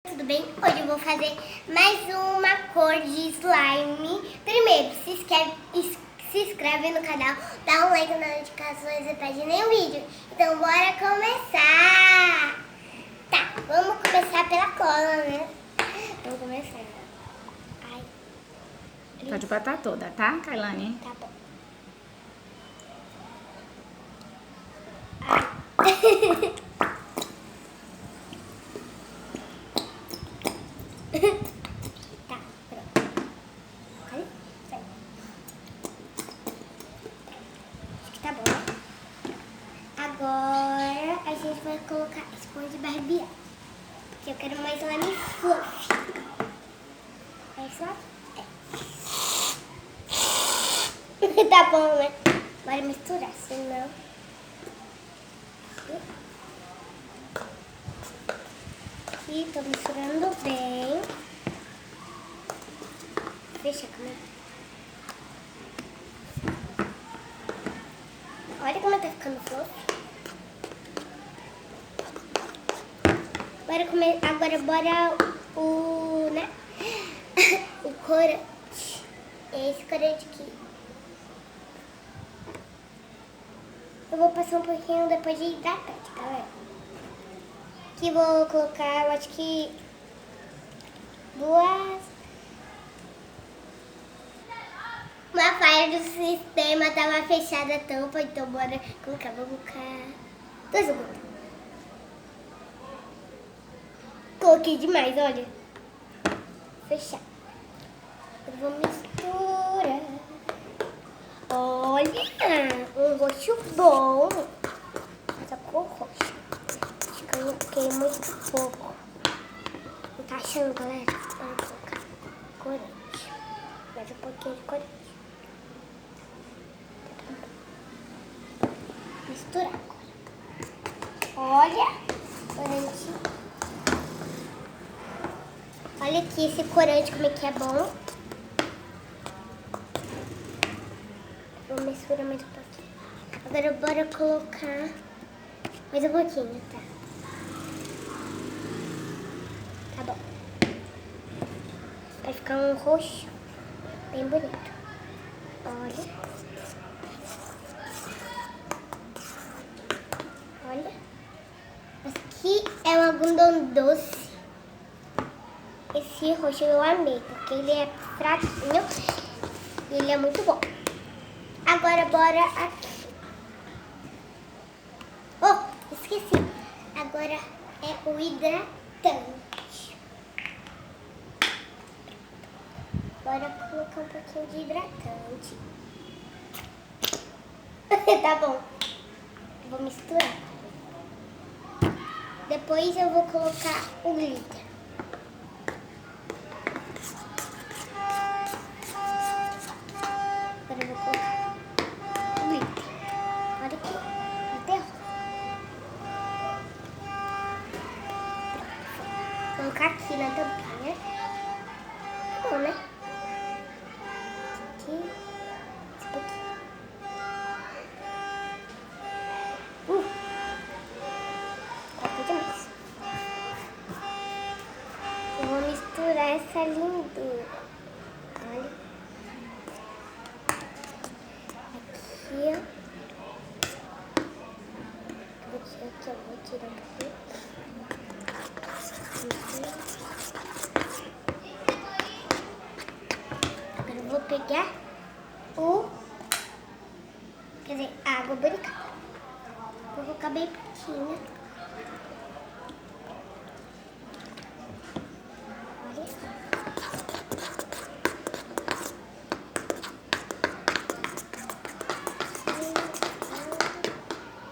Tudo bem? Hoje eu vou fazer mais uma cor de slime. Primeiro, se inscreve no canal, dá um like nas notificações e pede nenhum vídeo. Então bora começar! Tá, vamos começar pela cola, né? Vamos começar. Ai. Pode botar toda, tá, Kailane? Tá bom. Ai. Tá, pronto. Aí, sai. Acho que tá bom, né? Agora a gente vai colocar esponja de barbear. Porque eu quero mais slime fluffy. É só? É. Tá bom, né? Bora misturar, senão... Aqui, tô misturando bem. Fecha a câmera. Olha como tá ficando fluffy. Agora bora o, né? O corante. Esse corante aqui. Eu vou passar um pouquinho depois de hidratante, galera. Aqui vou colocar, eu acho que duas. Uma falha do sistema, tava fechada a tampa, então bora colocar, vou colocar 2 segundos. Coloquei demais, olha. Fechar. Eu vou misturar. Olha, um roxo bom. Essa cor roxa. Acho que eu coloquei muito pouco. Não tá achando, galera? Vou colocar corante. Mais um pouquinho de corante. Misturar agora. Olha, corante. Olha aqui esse corante, como é que é bom. Vou misturar mais um pouquinho. Agora bora colocar mais um pouquinho, tá? Tá bom. Vai ficar um roxo bem bonito. Olha. Olha. Aqui é um algodão doce. Esse roxo eu amei, porque ele é fraquinho e ele é muito bom. Agora bora aqui. Oh, esqueci. Agora é o hidratante. Bora colocar um pouquinho de hidratante. Tá bom. Vou misturar. Depois eu vou colocar o glitter. Agora eu vou colocar o glitter. Olha aqui. Até vou colocar aqui na tampinha. Bom, né? Aqui. Esse pouquinho. Coloquei demais. Eu vou misturar essa lindura. Olha. Aqui, ó. Aqui, eu vou tirar um pouquinho. Agora eu vou pegar a água barricada. Vou colocar bem pertinho. Olha.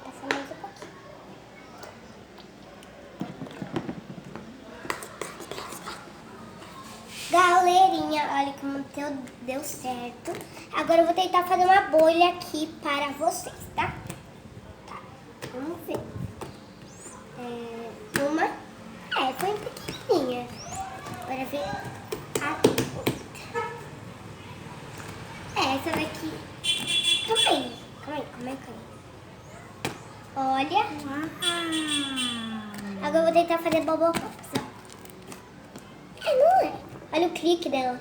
Passa mais um pouquinho. Galerinha, olha como deu certo. Agora eu vou tentar fazer uma bolha aqui para vocês, tá? Tá, vamos ver. Foi pequenininha. Agora ver a outra. Essa daqui. Calma aí. Olha. Agora eu vou tentar fazer bubble pops, ó. Olha o clique dela.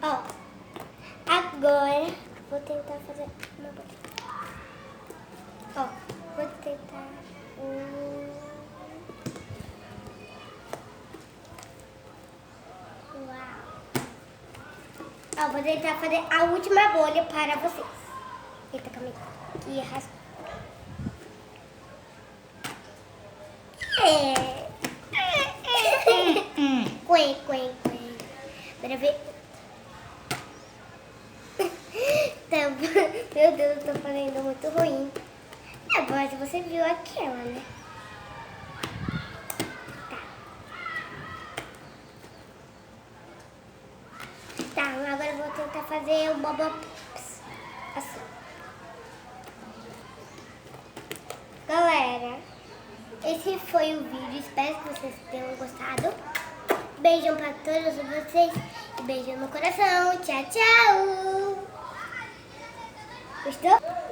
Ó, agora vou tentar fazer uma boca. Ó, vou tentar. Uau. Ó, vou tentar fazer a última bolha para vocês. Eita, calma aí. Que raspa. Quen. Bora ver. Tá, meu Deus, eu tô fazendo muito ruim. Agora você viu aquela, né? Tá, agora eu vou tentar fazer o Boba assim. Galera, esse foi o vídeo. Espero que vocês tenham gostado. Beijão pra todos vocês. E beijo no coração. Tchau, tchau. Gostou?